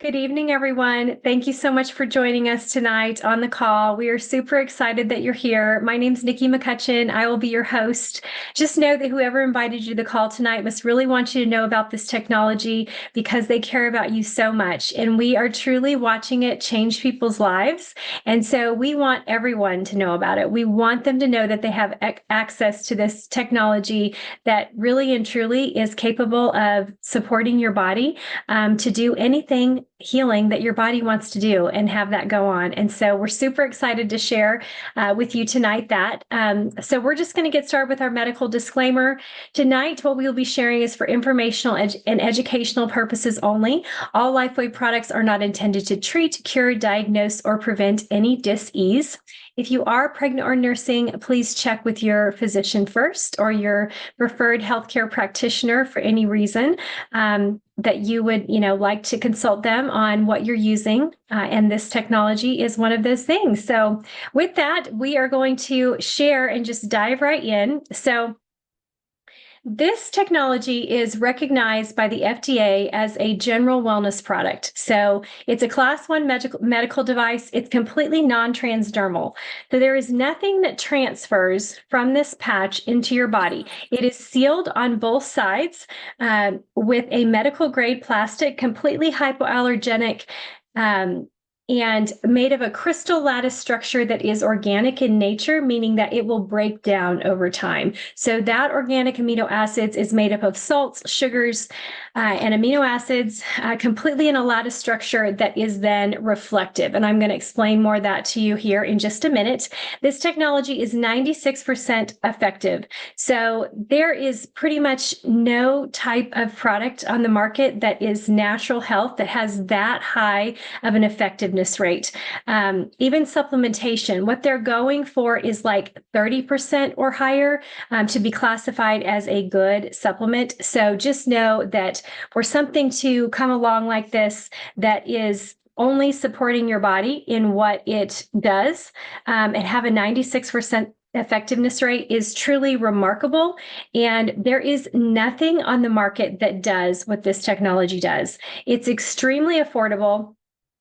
Good evening, everyone. Thank you so much for joining us tonight on the call. We are super excited that you're here. My name's Nikki McCutchen. I will be your host. Just know that whoever invited you to the call tonight must really want you to know about this technology because they care about you so much. And we are truly watching it change people's lives. And so we want everyone to know about it. We want them to know that they have access to this technology that really and truly is capable of supporting your body to do anything healing that your body wants to do and have that go on. And so we're super excited to share with you tonight that. So we're just going to get started with our medical disclaimer. Tonight, what we'll be sharing is for informational and educational purposes only. All Lifeway products are not intended to treat, cure, diagnose, or prevent any dis-ease. If you are pregnant or nursing, please check with your physician first or your preferred healthcare practitioner for any reason that you would, like to consult them on what you're using. And this technology is one of those things. So with that, we are going to share and just dive right in. So this technology is recognized by the FDA as a general wellness product. So it's a class 1 medical device. It's completely non-transdermal. So there is nothing that transfers from this patch into your body. It is sealed on both sides with a medical grade plastic, completely hypoallergenic, and made of a crystal lattice structure that is organic in nature, meaning that it will break down over time. So that organic amino acids is made up of salts, sugars, and amino acids, completely in a lattice structure that is then reflective. And I'm going to explain more of that to you here in just a minute. This technology is 96% effective. So there is pretty much no type of product on the market that is natural health that has that high of an effectiveness rate. Even supplementation, what they're going for is like 30% or higher to be classified as a good supplement. So just know that for something to come along like this, that is only supporting your body in what it does, and have a 96% effectiveness rate is truly remarkable. And there is nothing on the market that does what this technology does. It's extremely affordable.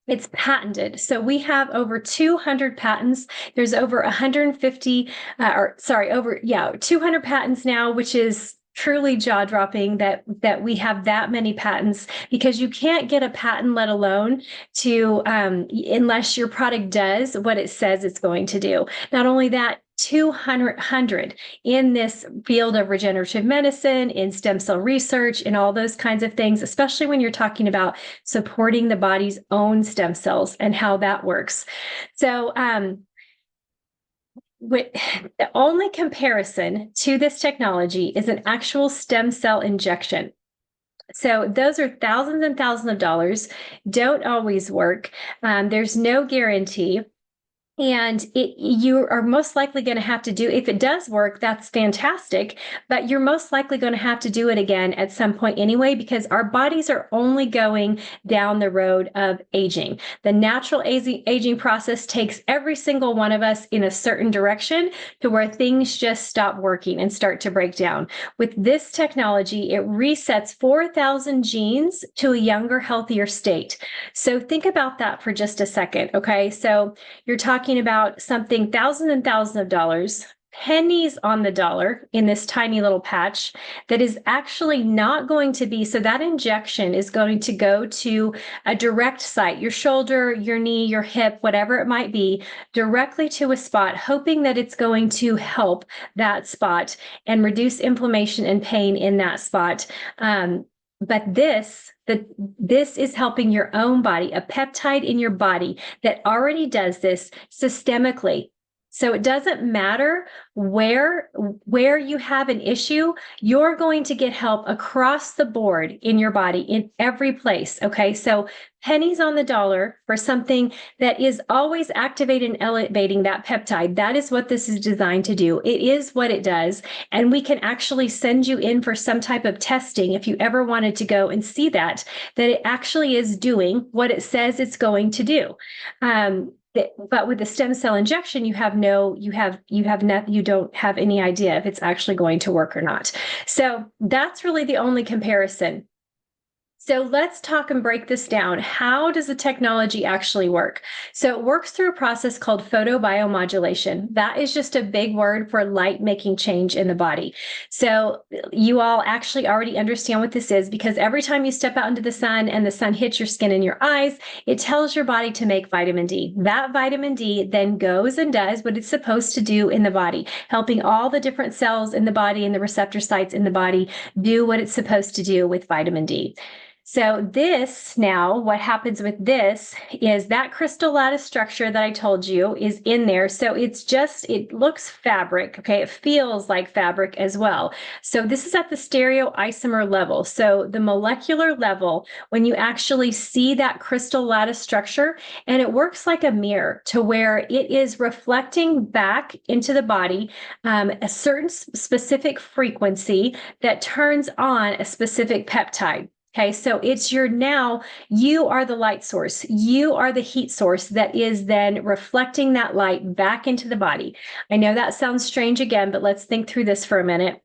It's patented. So we have over 200 patents. There's over 200 patents now, which is truly jaw-dropping that we have that many patents, because you can't get a patent, let alone to unless your product does what it says it's going to do. Not only that, 200 in this field of regenerative medicine, in stem cell research, and all those kinds of things, especially when you're talking about supporting the body's own stem cells and how that works. So the only comparison to this technology is an actual stem cell injection. So those are thousands and thousands of dollars, don't always work. There's no guarantee. And you are most likely going to have to do, if it does work, that's fantastic, but you're most likely going to have to do it again at some point anyway, because our bodies are only going down the road of aging. The natural aging process takes every single one of us in a certain direction to where things just stop working and start to break down. With this technology, it resets 4,000 genes to a younger, healthier state. So think about that for just a second, okay? So you're talking about something thousands and thousands of dollars, pennies on the dollar in this tiny little patch that is actually not going to be, so that injection is going to go to a direct site, your shoulder, your knee, your hip, whatever it might be, directly to a spot, hoping that it's going to help that spot and reduce inflammation and pain in that spot. But this is helping your own body, a peptide in your body that already does this systemically. So it doesn't matter where you have an issue, you're going to get help across the board in your body, in every place, okay? So pennies on the dollar for something that is always activating and elevating that peptide. That is what this is designed to do. It is what it does. And we can actually send you in for some type of testing if you ever wanted to go and see that it actually is doing what it says it's going to do. But with the stem cell injection, you don't have any idea if it's actually going to work or not. So that's really the only comparison. So let's talk and break this down. How does the technology actually work? So it works through a process called photobiomodulation. That is just a big word for light making change in the body. So you all actually already understand what this is, because every time you step out into the sun and the sun hits your skin and your eyes, it tells your body to make vitamin D. That vitamin D then goes and does what it's supposed to do in the body, helping all the different cells in the body and the receptor sites in the body do what it's supposed to do with vitamin D. So this now, what happens with this is that crystal lattice structure that I told you is in there. So it looks fabric, okay? It feels like fabric as well. So this is at the stereoisomer level. So the molecular level, when you actually see that crystal lattice structure, and it works like a mirror to where it is reflecting back into the body a certain specific frequency that turns on a specific peptide. Okay, so you are the light source. You are the heat source that is then reflecting that light back into the body. I know that sounds strange again, but let's think through this for a minute.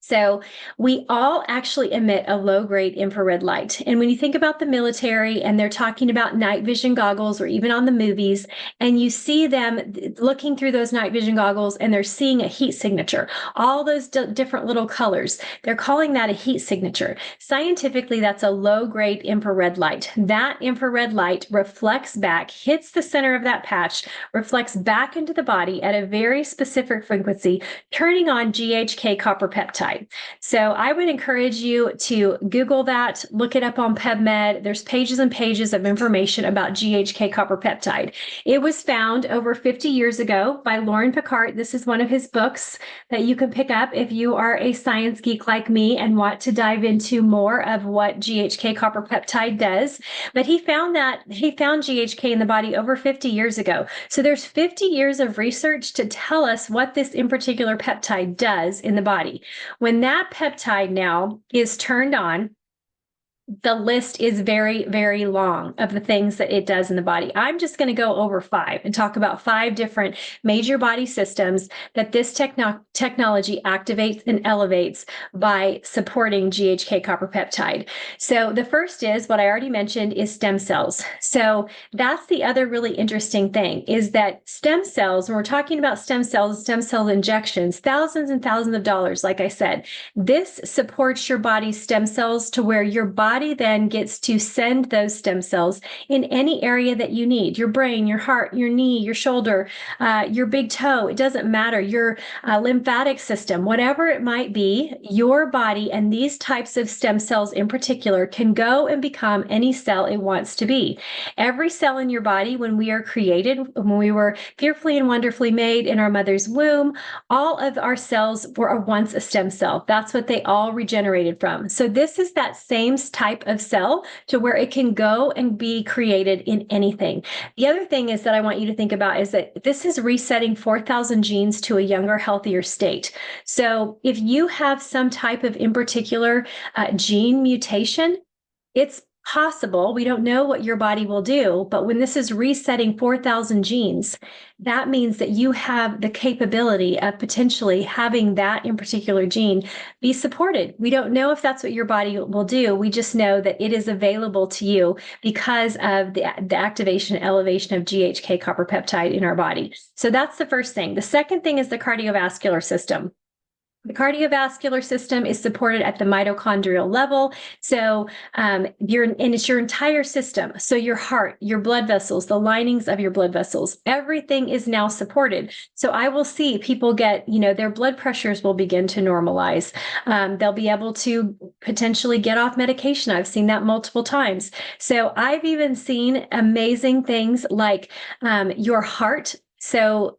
So we all actually emit a low-grade infrared light. And when you think about the military and they're talking about night vision goggles, or even on the movies, and you see them looking through those night vision goggles and they're seeing a heat signature, all those different little colors, they're calling that a heat signature. Scientifically, that's a low-grade infrared light. That infrared light reflects back, hits the center of that patch, reflects back into the body at a very specific frequency, turning on GHK copper peptide. So I would encourage you to Google that, look it up on PubMed. There's pages and pages of information about GHK copper peptide. It was found over 50 years ago by Lauren Picard. This is one of his books that you can pick up if you are a science geek like me and want to dive into more of what GHK copper peptide does. But he found GHK in the body over 50 years ago. So there's 50 years of research to tell us what this in particular peptide does in the body. When that peptide now is turned on, the list is very, very long of the things that it does in the body. I'm just going to go over 5 and talk about 5 different major body systems that this technology activates and elevates by supporting GHK copper peptide. So the first is what I already mentioned, is stem cells. So that's the other really interesting thing, is that stem cells, when we're talking about stem cell injections, thousands and thousands of dollars, like I said, this supports your body's stem cells to where your body then gets to send those stem cells in any area that you need: your brain, your heart, your knee, your shoulder, your big toe. It doesn't matter. Your lymphatic system, whatever it might be, your body and these types of stem cells in particular can go and become any cell it wants to be. Every cell in your body, when we are created, when we were fearfully and wonderfully made in our mother's womb, all of our cells were once a stem cell. That's what they all regenerated from. So this is that same type of cell to where it can go and be created in anything. The other thing is that I want you to think about is that this is resetting 4,000 genes to a younger, healthier state. So if you have some type of in particular gene mutation, it's possible, we don't know what your body will do, but when this is resetting 4,000 genes, that means that you have the capability of potentially having that in particular gene be supported. We don't know if that's what your body will do. We just know that it is available to you because of the activation and elevation of GHK copper peptide in our body. So that's the first thing. The second thing is the cardiovascular system. The cardiovascular system is supported at the mitochondrial level. So it's your entire system. So your heart, your blood vessels, the linings of your blood vessels, everything is now supported. So I will see people get, their blood pressures will begin to normalize. They'll be able to potentially get off medication. I've seen that multiple times. So I've even seen amazing things like your heart. So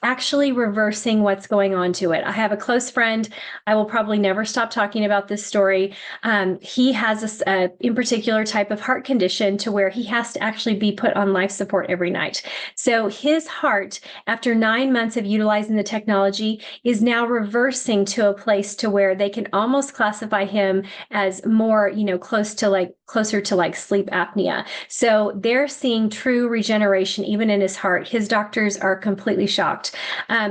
actually reversing what's going on to it. I have a close friend. I will probably never stop talking about this story. He has a in particular type of heart condition to where he has to actually be put on life support every night. So his heart, after 9 months of utilizing the technology, is now reversing to a place to where they can almost classify him as more, closer to like sleep apnea. So they're seeing true regeneration even in his heart. His doctors are completely shocked.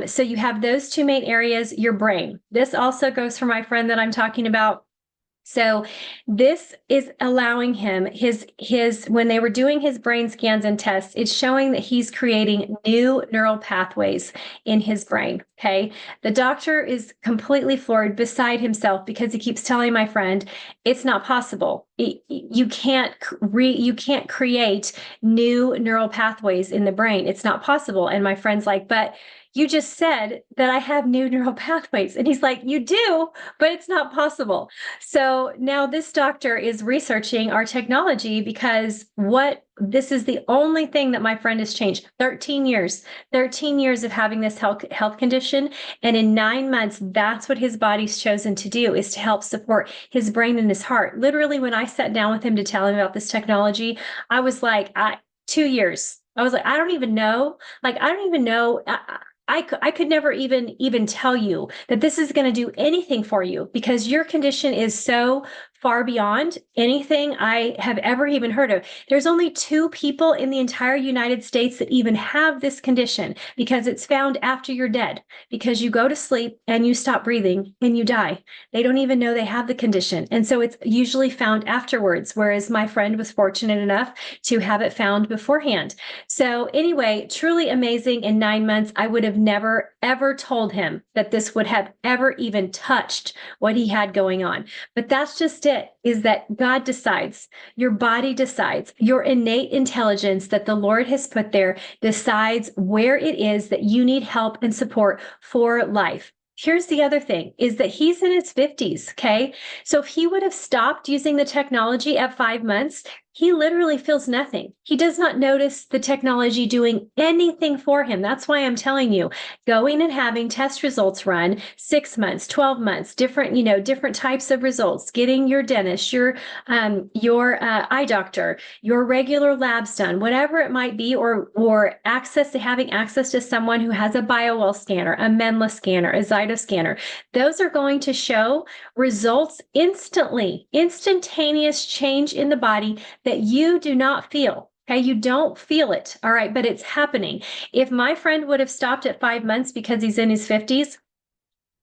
So you have those two main areas, your brain. This also goes for my friend that I'm talking about. So this is allowing him his when they were doing his brain scans and tests, it's showing that he's creating new neural pathways in his brain. Okay. The doctor is completely floored, beside himself, because he keeps telling my friend, it's not possible. You can't create new neural pathways in the brain. It's not possible. And my friend's like, but you just said that I have new neural pathways. And he's like, you do, but it's not possible. So now this doctor is researching our technology, because this is the only thing that my friend has changed. 13 years of having this health condition. And in 9 months, that's what his body's chosen to do, is to help support his brain and his heart. Literally, when I sat down with him to tell him about this technology, I was like, 2 years. I was like, I don't even know. I could never even tell you that this is going to do anything for you, because your condition is so far beyond anything I have ever even heard of. There's only 2 people in the entire United States that even have this condition, because it's found after you're dead, because you go to sleep and you stop breathing and you die. They don't even know they have the condition. And so it's usually found afterwards, whereas my friend was fortunate enough to have it found beforehand. So anyway, truly amazing. In 9 months, I would have never, ever told him that this would have ever even touched what he had going on. But that's just it, is that God decides, your body decides, your innate intelligence that the Lord has put there decides where it is that you need help and support for life. Here's the other thing, is that he's in his 50s, okay? So if he would have stopped using the technology at 5 months, he literally feels nothing. He does not notice the technology doing anything for him. That's why I'm telling you, going and having test results run 6 months, 12 months, different types of results, getting your dentist, your eye doctor, your regular labs done, whatever it might be, or having access to someone who has a BioWell scanner, a Menla scanner, a Zyto scanner. Those are going to show results instantly, instantaneous change in the body that you do not feel. Okay, you don't feel it. All right, but it's happening. If my friend would have stopped at 5 months because he's in his 50s,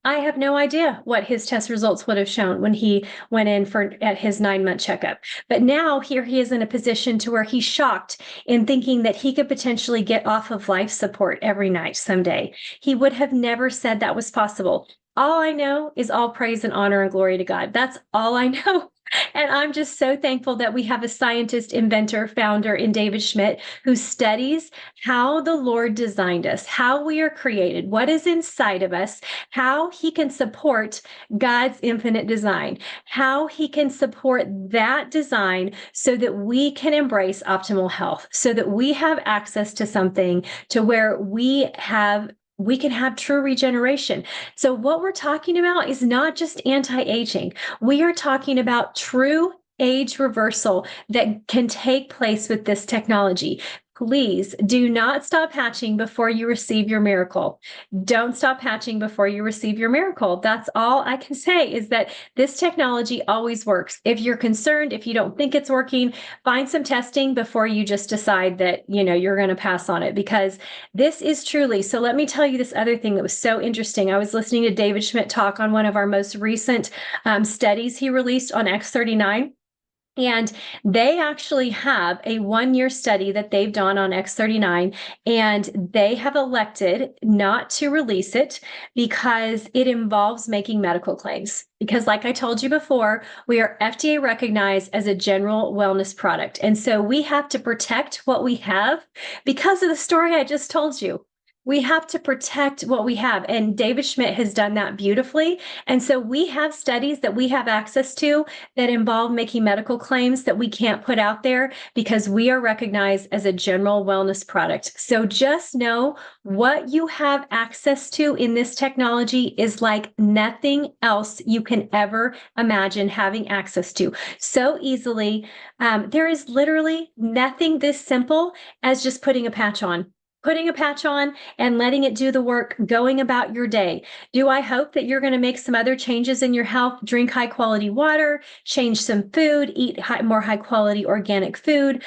I have no idea what his test results would have shown when he went in at his 9-month checkup. But now here he is in a position to where he's shocked in thinking that he could potentially get off of life support every night someday. He would have never said that was possible. All I know is all praise and honor and glory to God. That's all I know. And I'm just so thankful that we have a scientist, inventor, founder in David Schmidt, who studies how the Lord designed us, how we are created, what is inside of us, how he can support God's infinite design, how he can support that design so that we can embrace optimal health, so that we have access to something to where we can have true regeneration. So what we're talking about is not just anti-aging. We are talking about true age reversal that can take place with this technology. Please do not stop hatching before you receive your miracle. Don't stop hatching before you receive your miracle. That's all I can say, is that this technology always works. If you're concerned, if you don't think it's working, find some testing before you just decide that, you're going to pass on it, because this is truly. So let me tell you this other thing that was so interesting. I was listening to David Schmidt talk on one of our most recent studies he released on X39. And they actually have a 1-year study that they've done on X39, and they have elected not to release it because it involves making medical claims. Because like I told you before, we are FDA recognized as a general wellness product. And so we have to protect what we have because of the story I just told you. We have to protect what we have. And David Schmidt has done that beautifully. And so we have studies that we have access to that involve making medical claims that we can't put out there because we are recognized as a general wellness product. So just know what you have access to in this technology is like nothing else you can ever imagine having access to so easily. There is literally nothing this simple as just putting a patch on. putting a patch on and letting it do the work, going about your day. Do I hope that you're going to make some other changes in your health, drink high quality water, change some food, eat more high quality organic food,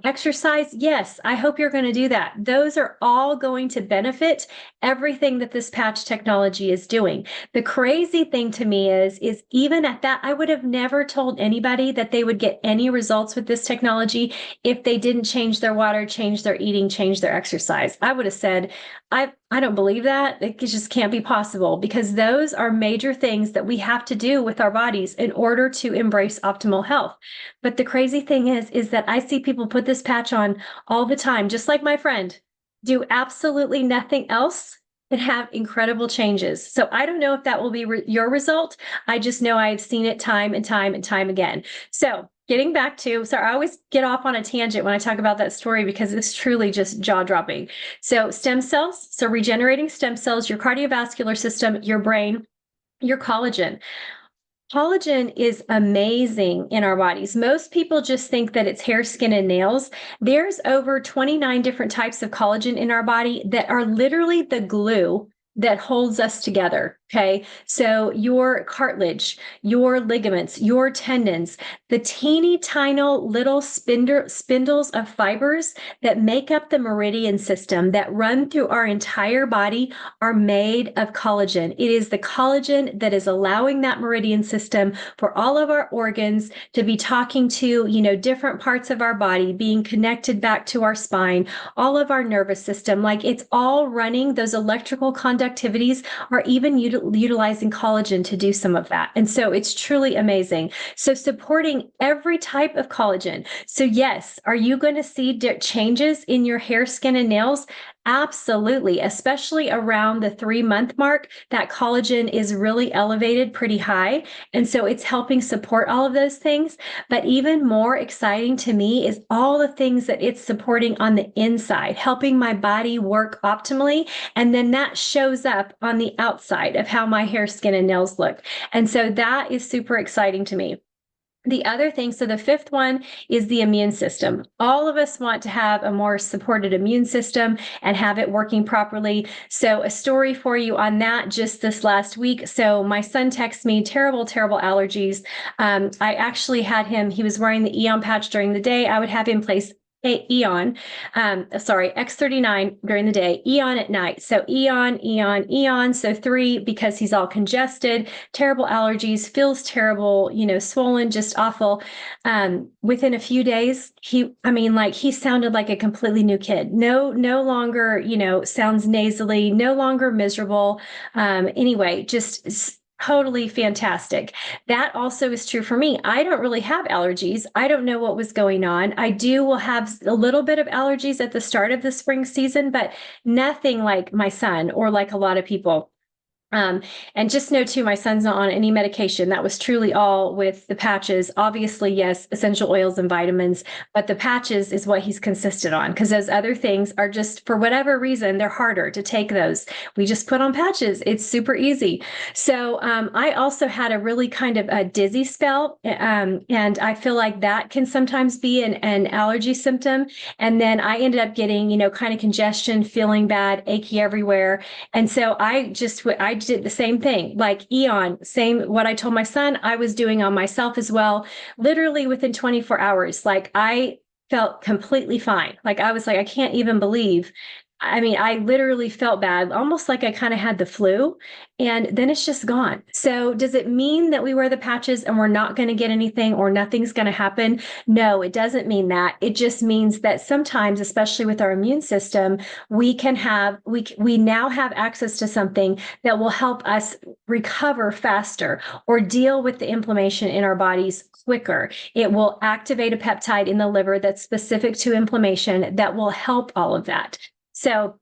exercise? Yes, I hope you're going to do that. Those are all going to benefit everything that this patch technology is doing. The crazy thing to me is even at that, I would have never told anybody that they would get any results with this technology if they didn't change their water, change their eating, change their exercise. I would have said, I don't believe that. It just can't be possible, because those are major things that we have to do with our bodies in order to embrace optimal health. But the crazy thing is that I see people put this patch on all the time, just like my friend, do absolutely nothing else and have incredible changes. So I don't know if that will be your result. I just know I've seen it time and time and time again. So getting back to, I always get off on a tangent when I talk about that story because it's truly just jaw-dropping. So stem cells, so regenerating stem cells, your cardiovascular system, your brain, your collagen. Collagen is amazing in our bodies. Most people just think that it's hair, skin, and nails. There's over 29 different types of collagen in our body that are literally the glue that holds us together. Okay. So your cartilage, your ligaments, your tendons, the teeny tiny little spindles of fibers that make up the meridian system that run through our entire body are made of collagen. It is the collagen that is allowing that meridian system for all of our organs to be talking to, different parts of our body, being connected back to our spine, all of our nervous system. Like, it's all running. Those electrical conductivities are even utilizing collagen to do some of that. And so it's truly amazing. So supporting every type of collagen. So yes, are you going to see changes in your hair, skin, and nails? Absolutely, especially around the 3-month mark, that collagen is really elevated pretty high. And so it's helping support all of those things. But even more exciting to me is all the things that it's supporting on the inside, helping my body work optimally. And then that shows up on the outside of how my hair, skin, and nails look. And so that is super exciting to me. The other thing, so the 5th one is the immune system. All of us want to have a more supported immune system and have it working properly. So a story for you on that just this last week. So my son texted me, terrible allergies. I actually had him, he was wearing the Eon patch during the day. I would have him place X39 during the day, Eon at night. So Eon. So 3, because he's all congested, terrible allergies, feels terrible, swollen, just awful. Within a few days, he sounded like a completely new kid. No longer, sounds nasally, no longer miserable. Anyway, just totally fantastic. That also is true for me. I don't really have allergies. I don't know what was going on. I will have a little bit of allergies at the start of the spring season, but nothing like my son or like a lot of people. And just know too, my son's not on any medication. That was truly all with the patches. Obviously, yes, essential oils and vitamins, but the patches is what he's consistent on, because those other things are just, for whatever reason, they're harder to take those. We just put on patches. It's super easy. So I also had a really kind of a dizzy spell, and I feel like that can sometimes be an allergy symptom. And then I ended up getting, kind of congestion, feeling bad, achy everywhere. And so I did the same thing, like Eon, same, what I told my son, I was doing on myself as well. Literally within 24 hours, like I felt completely fine. Like I was like, I can't even believe. I literally felt bad, almost like I kind of had the flu, and then it's just gone. So does it mean that we wear the patches and we're not going to get anything or nothing's going to happen? No, it doesn't mean that. It just means that sometimes, especially with our immune system, we now have access to something that will help us recover faster or deal with the inflammation in our bodies quicker. It will activate a peptide in the liver that's specific to inflammation that will help all of that. So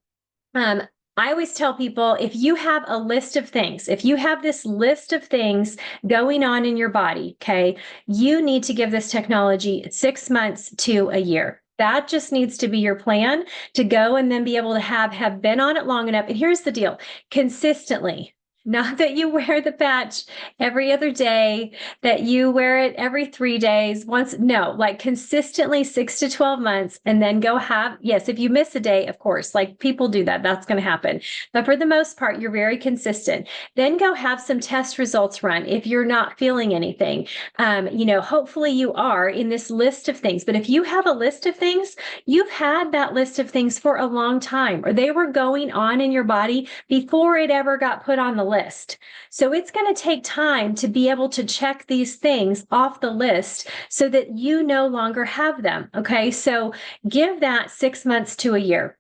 I always tell people, if you have a list of things, if you have this list of things going on in your body, okay, you need to give this technology 6 months to a year. That just needs to be your plan, to go and then be able to have been on it long enough. And here's the deal, consistently. Not that you wear the patch every other day, that you wear it every 3 days, once. No, like consistently 6 to 12 months, and then go have, yes, if you miss a day, of course, like people do that, that's going to happen. But for the most part, you're very consistent. Then go have some test results run if you're not feeling anything. Hopefully you are in this list of things. But if you have a list of things, you've had that list of things for a long time, or they were going on in your body before it ever got put on the list. So it's going to take time to be able to check these things off the list so that you no longer have them. Okay. So give that 6 months to a year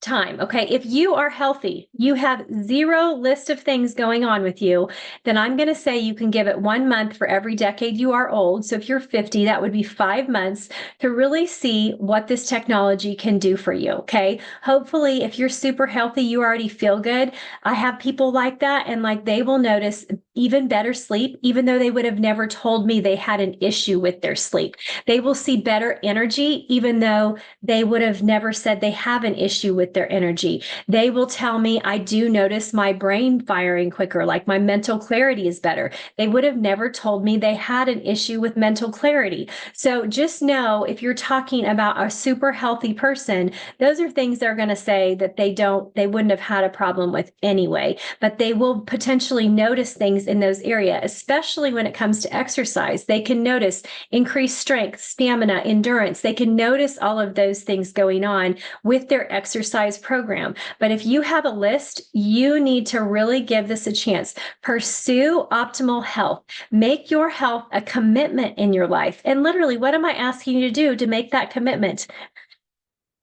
time. Okay. If you are healthy, you have zero list of things going on with you, then I'm going to say you can give it 1 month for every decade you are old. So if you're 50, that would be 5 months to really see what this technology can do for you. Okay. Hopefully, if you're super healthy, you already feel good. I have people like that, and like they will notice even better sleep, even though they would have never told me they had an issue with their sleep. They will see better energy, even though they would have never said they have an issue with their energy. They will tell me, I do notice my brain firing quicker, like my mental clarity is better. They would have never told me they had an issue with mental clarity. So just know, if you're talking about a super healthy person, those are things they're going to say that they wouldn't have had a problem with anyway, but they will potentially notice things in those areas, especially when it comes to exercise. They can notice increased strength, stamina, endurance. They can notice all of those things going on with their exercise program. But if you have a list, you need to really give this a chance. Pursue optimal health. Make your health a commitment in your life. And literally, what am I asking you to do to make that commitment?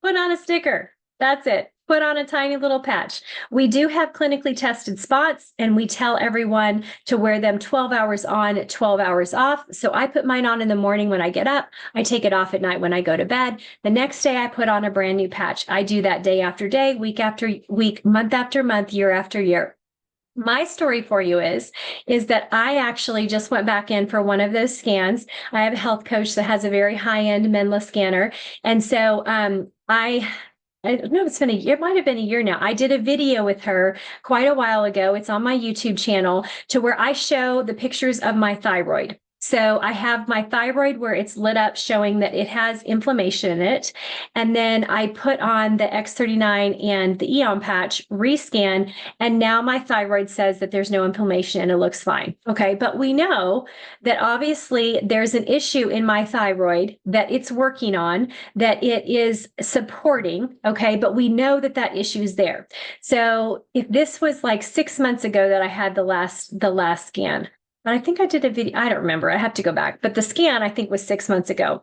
Put on a sticker. That's it. Put on a tiny little patch. We do have clinically tested spots, and we tell everyone to wear them 12 hours on, 12 hours off. So I put mine on in the morning when I get up. I take it off at night when I go to bed. The next day, I put on a brand new patch. I do that day after day, week after week, month after month, year after year. My story for you is that I actually just went back in for one of those scans. I have a health coach that has a very high-end Menla scanner. And so I don't know, it's been a year, it might have been a year now. I did a video with her quite a while ago. It's on my YouTube channel, to where I show the pictures of my thyroid. So I have my thyroid where it's lit up, showing that it has inflammation in it. And then I put on the X39 and the Eon patch, rescan, and now my thyroid says that there's no inflammation and it looks fine. Okay. But we know that obviously there's an issue in my thyroid that it's working on, that it is supporting. Okay. But we know that that issue is there. So if this was like 6 months ago that I had the last scan, but I think I did a video, I don't remember, I have to go back, but the scan I think was 6 months ago.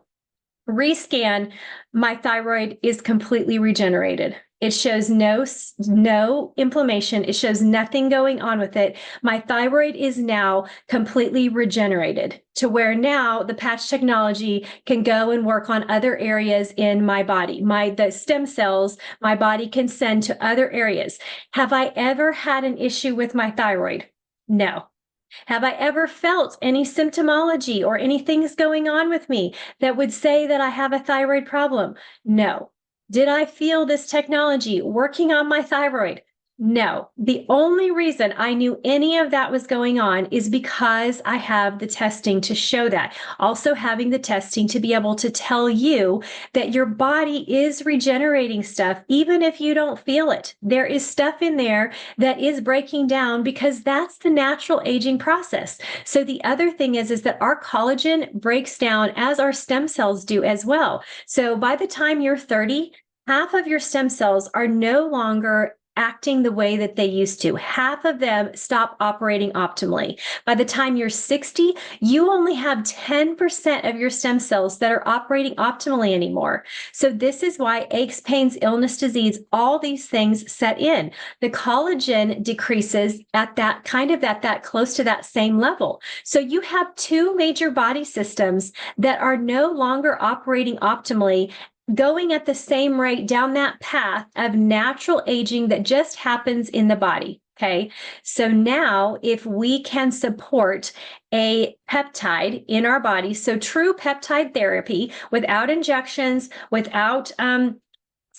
Rescan, my thyroid is completely regenerated. It shows no inflammation. It shows nothing going on with it. My thyroid is now completely regenerated, to where now the patch technology can go and work on other areas in my body. The stem cells my body can send to other areas. Have I ever had an issue with my thyroid? No. Have I ever felt any symptomology or any things going on with me that would say that I have a thyroid problem? No. Did I feel this technology working on my thyroid? No. The only reason I knew any of that was going on is because I have the testing to show that. Also having the testing to be able to tell you that your body is regenerating stuff, even if you don't feel it. There is stuff in there that is breaking down, because that's the natural aging process. So the other thing is that our collagen breaks down as our stem cells do as well. So by the time you're 30, half of your stem cells are no longer acting the way that they used to. Half of them stop operating optimally. By the time you're 60, you only have 10% of your stem cells that are operating optimally anymore. So this is why aches, pains, illness, disease, all these things set in. The collagen decreases at that close to that same level. So you have two major body systems that are no longer operating optimally, going at the same rate down that path of natural aging that just happens in the body. Okay. So now if we can support a peptide in our body, so true peptide therapy without injections, without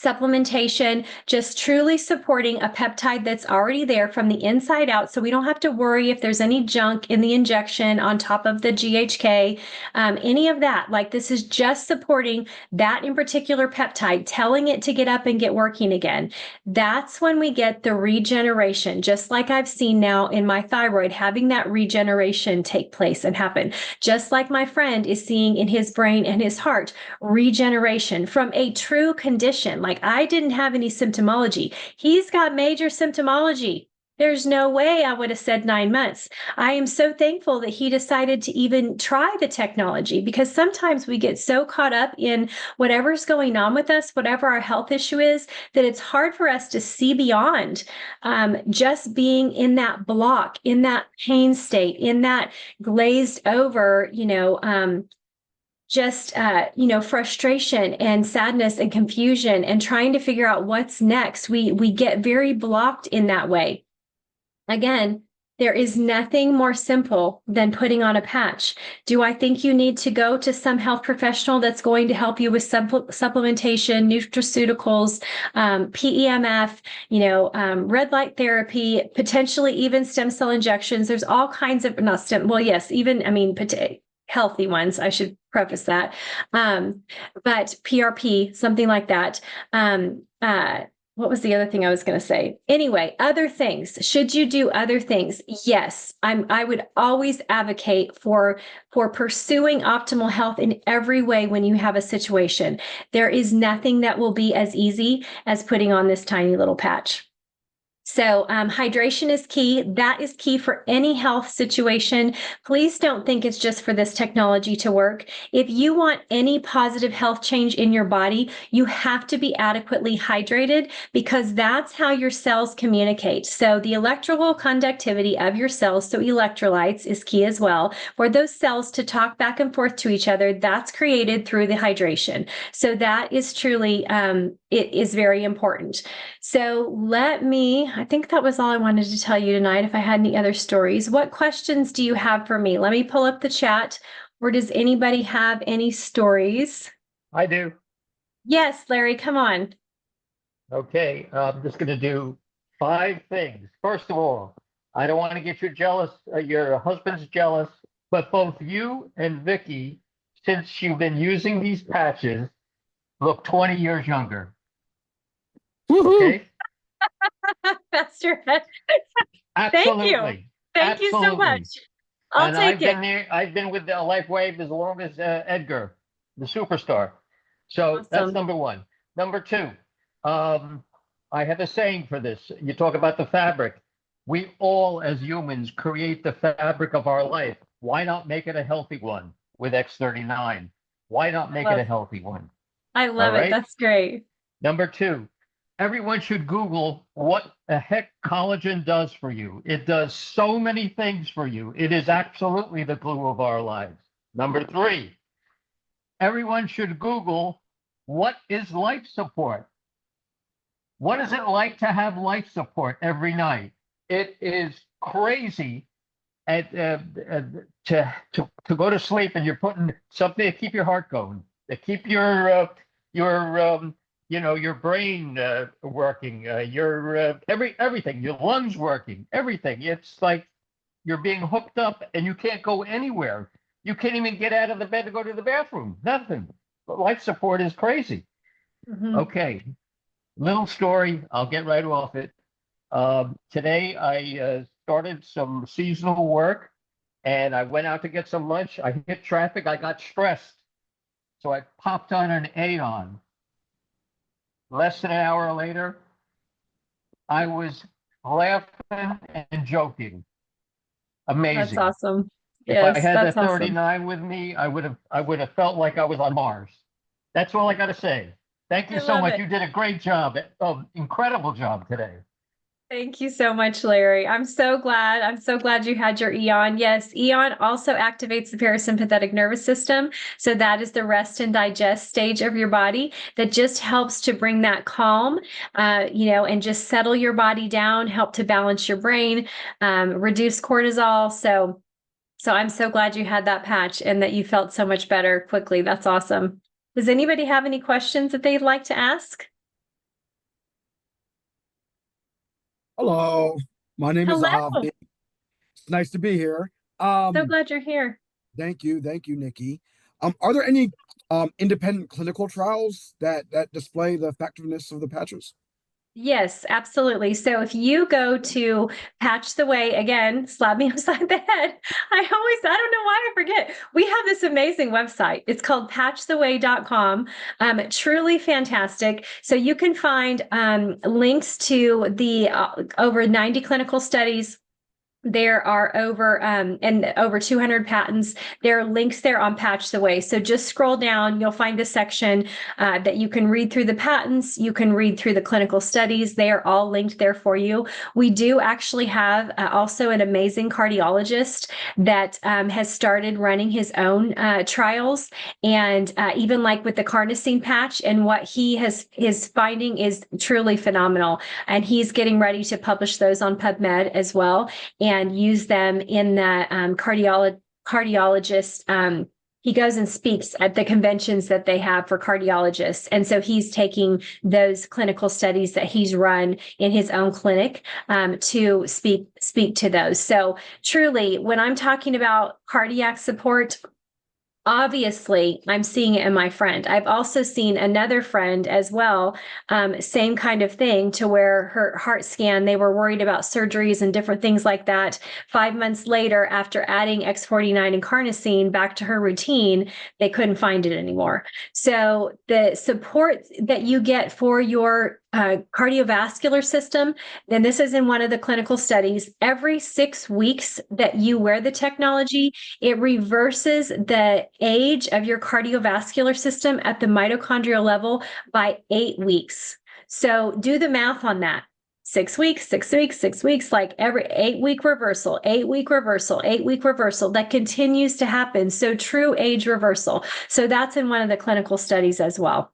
supplementation, just truly supporting a peptide that's already there from the inside out. So we don't have to worry if there's any junk in the injection on top of the GHK, any of that. Like, this is just supporting that in particular peptide, telling it to get up and get working again. That's when we get the regeneration, just like I've seen now in my thyroid, having that regeneration take place and happen. Just like my friend is seeing in his brain and his heart, regeneration from a true condition. Like, I didn't have any symptomology. He's got major symptomology. There's no way I would have said 9 months. I am so thankful that he decided to even try the technology, because sometimes we get so caught up in whatever's going on with us, whatever our health issue is, that it's hard for us to see beyond just being in that block, in that pain state, in that glazed over, frustration and sadness and confusion and trying to figure out what's next. We get very blocked in that way. Again, there is nothing more simple than putting on a patch. Do I think you need to go to some health professional that's going to help you with supplementation, nutraceuticals, PEMF, red light therapy, potentially even stem cell injections? There's all kinds of, not stem, well, yes, even, healthy ones, I should preface that. But PRP, something like that. What was the other thing I was going to say? Anyway, other things. Should you do other things? Yes, I would always advocate for pursuing optimal health in every way when you have a situation. There is nothing that will be as easy as putting on this tiny little patch. So hydration is key. That is key for any health situation. Please don't think it's just for this technology to work. If you want any positive health change in your body, you have to be adequately hydrated, because that's how your cells communicate. So the electrical conductivity of your cells, so electrolytes, is key as well. For those cells to talk back and forth to each other, that's created through the hydration. So that is truly, it is very important. So I think that was all I wanted to tell you tonight. If I had any other stories, what questions do you have for me? Let me pull up the chat. Or does anybody have any stories? I do. Yes, Larry, come on. Okay, I'm just going to do 5 things. First of all, I don't want to get you jealous. Your husband's jealous, but both you and Vicky, since you've been using these patches, look 20 years younger. Okay? Pastor Ed. Absolutely. Thank you. Thank you so much. I'll take it. I've been with the LifeWave as long as Edgar, the superstar. So Awesome. That's number 1. Number 2, I have a saying for this. You talk about the fabric. We all, as humans, create the fabric of our life. Why not make it a healthy one with X39? Why not make it a healthy one? I love it. That's great. Number 2, everyone should Google what the heck collagen does for you. It does so many things for you. It is absolutely the glue of our lives. Number 3, everyone should Google what is life support. What is it like to have life support every night? It is crazy to go to sleep and you're putting something to keep your heart going, to keep your brain working, everything, your lungs working, everything. It's like you're being hooked up and you can't go anywhere. You can't even get out of the bed to go to the bathroom. Nothing. But life support is crazy. Mm-hmm. Okay. Little story. I'll get right off it. Today I started some seasonal work and I went out to get some lunch. I hit traffic. I got stressed. So I popped on an Aeon. Less than an hour later, I was laughing and joking. Amazing. That's awesome. If yes, I had that's the 39 with me, I would have felt like I was on Mars. That's all I got to say. Thank you so much. You did a great job. Incredible job today. Thank you so much, Larry. I'm so glad you had your Eon. Yes, Eon also activates the parasympathetic nervous system. So that is the rest and digest stage of your body that just helps to bring that calm, and just settle your body down, help to balance your brain, reduce cortisol. So I'm so glad you had that patch and that you felt so much better quickly. That's awesome. Does anybody have any questions that they'd like to ask? Hello, my name is Hello. Avi. It's nice to be here. So Um, glad you're here. thank you, Nikki. Are there any independent clinical trials that display the effectiveness of the patches? Yes, absolutely. So if you go to Patch the Way, again, slap me upside the head. I don't know why I forget. We have this amazing website. It's called patchtheway.com. Truly fantastic. So you can find links to the over 90 clinical studies. There are over 200 patents. There are links there on Patch the Way. So just scroll down, you'll find a section that you can read through the patents. You can read through the clinical studies. They are all linked there for you. We do actually have also an amazing cardiologist that has started running his own trials, and even like with the carnosine patch, and what his finding is truly phenomenal. And he's getting ready to publish those on PubMed as well, and use them in the cardiologist. He goes and speaks at the conventions that they have for cardiologists. And so he's taking those clinical studies that he's run in his own clinic to speak to those. So truly, when I'm talking about cardiac support, obviously I'm seeing it in my friend. I've also seen another friend as well, same kind of thing, to where her heart scan, they were worried about surgeries and different things like that. 5 months later, after adding X39 and carnosine back to her routine, they couldn't find it anymore. So the support that you get for your cardiovascular system, and this is in one of the clinical studies, every 6 weeks that you wear the technology, it reverses the age of your cardiovascular system at the mitochondrial level by 8 weeks. So do the math on that. 6 weeks, 6 weeks, 6 weeks, like every 8 week reversal, 8 week reversal, 8 week reversal. That continues to happen. So true age reversal. So that's in one of the clinical studies as well.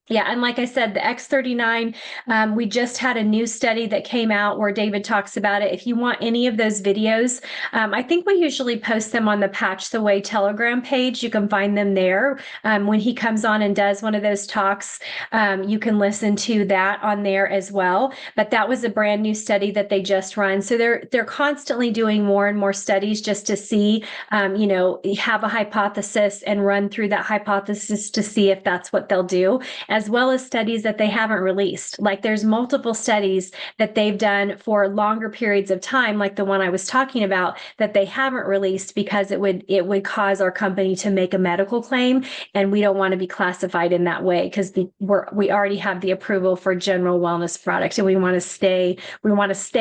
Yeah, and like I said, the X39, we just had a new study that came out where David talks about it. If you want any of those videos, I think we usually post them on the Patch the Way Telegram page. You can find them there. When he comes on and does one of those talks, you can listen to that on there as well. But that was a brand new study that they just run. So they're constantly doing more and more studies just to see, have a hypothesis and run through that hypothesis to see if that's what they'll do, as well as studies that they haven't released. Like there's multiple studies that they've done for longer periods of time, like the one I was talking about, that they haven't released because it would cause our company to make a medical claim, and we don't want to be classified in that way because we already have the approval for general wellness product, and we want to stay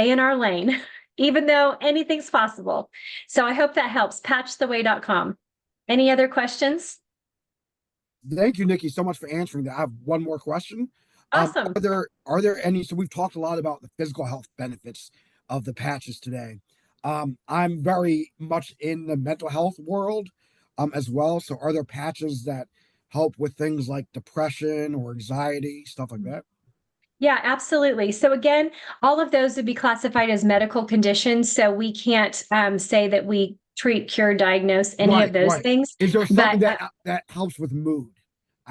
in our lane, even though anything's possible. So I hope that helps. Patchtheway.com. Any other questions? Thank you, Nikki, so much for answering that. I have one more question. Awesome. Are there any? So we've talked a lot about the physical health benefits of the patches today. I'm very much in the mental health world, as well. So are there patches that help with things like depression or anxiety, stuff like that? Yeah, absolutely. So again, all of those would be classified as medical conditions. So we can't say that we treat, cure, diagnose any of Right, those right. things. Is there But something that helps with mood?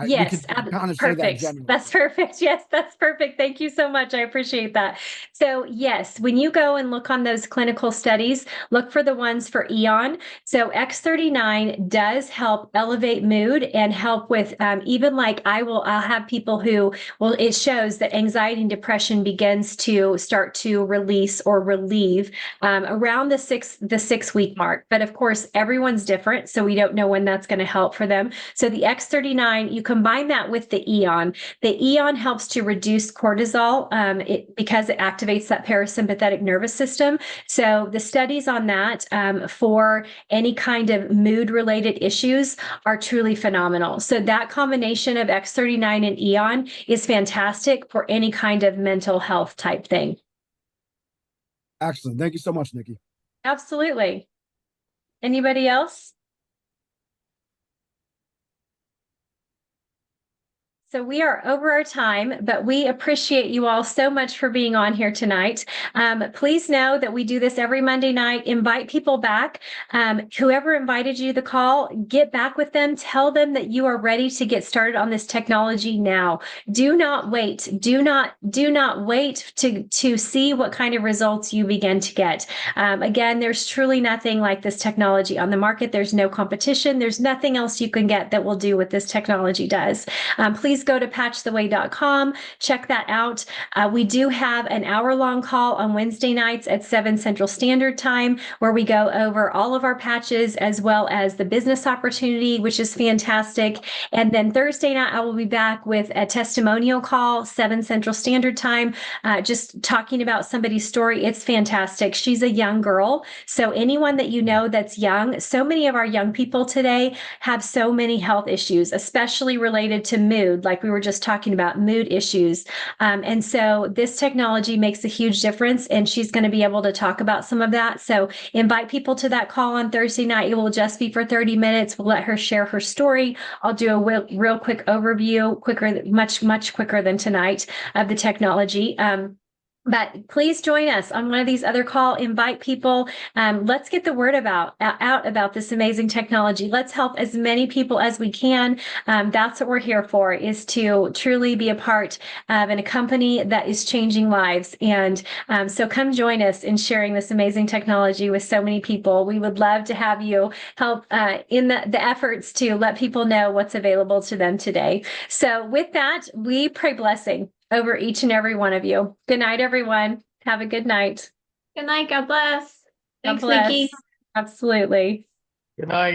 We yes, could kind of say that perfect. generally. That's perfect. Yes, that's perfect. Thank you so much. I appreciate that. So, yes, when you go and look on those clinical studies, look for the ones for Eon. So, X39 does help elevate mood and help with even like I'll have people who, well, it shows that anxiety and depression begins to start to release or relieve around the 6 week mark. But of course, everyone's different. So, we don't know when that's going to help for them. So, the X39, you combine that with the Eon. The Eon helps to reduce cortisol because it activates that parasympathetic nervous system. So the studies on that for any kind of mood related issues are truly phenomenal. So that combination of X39 and Eon is fantastic for any kind of mental health type thing. Excellent. Thank you so much, Nikki. Absolutely. Anybody else? So we are over our time, but we appreciate you all so much for being on here tonight. Please know that we do this every Monday night. Invite people back. Whoever invited you to the call, get back with them. Tell them that you are ready to get started on this technology now. Do not wait. Do not wait to see what kind of results you begin to get. Again, there's truly nothing like this technology on the market. There's no competition. There's nothing else you can get that will do what this technology does. Please go to patchtheway.com. Check that out. We do have an hour-long call on Wednesday nights at 7 Central Standard Time, where we go over all of our patches as well as the business opportunity, which is fantastic. And then Thursday night, I will be back with a testimonial call, 7 Central Standard Time, just talking about somebody's story. It's fantastic. She's a young girl. So anyone that you know that's young, so many of our young people today have so many health issues, especially related to mood, like we were just talking about, mood issues. And so this technology makes a huge difference, and she's going to be able to talk about some of that. So invite people to that call on Thursday night. It will just be for 30 minutes. We'll let her share her story. I'll do a real quick overview, much quicker than tonight, of the technology. But please join us on one of these other calls. Invite people. Let's get the word out about this amazing technology. Let's help as many people as we can. That's what we're here for, is to truly be a part of a company that is changing lives. And so come join us in sharing this amazing technology with so many people. We would love to have you help in the efforts to let people know what's available to them today. So with that, we pray blessing over each and every one of you. Good night, everyone. Have a good night. Good night. God bless. Thanks, God bless. Nikki. Absolutely. Good night.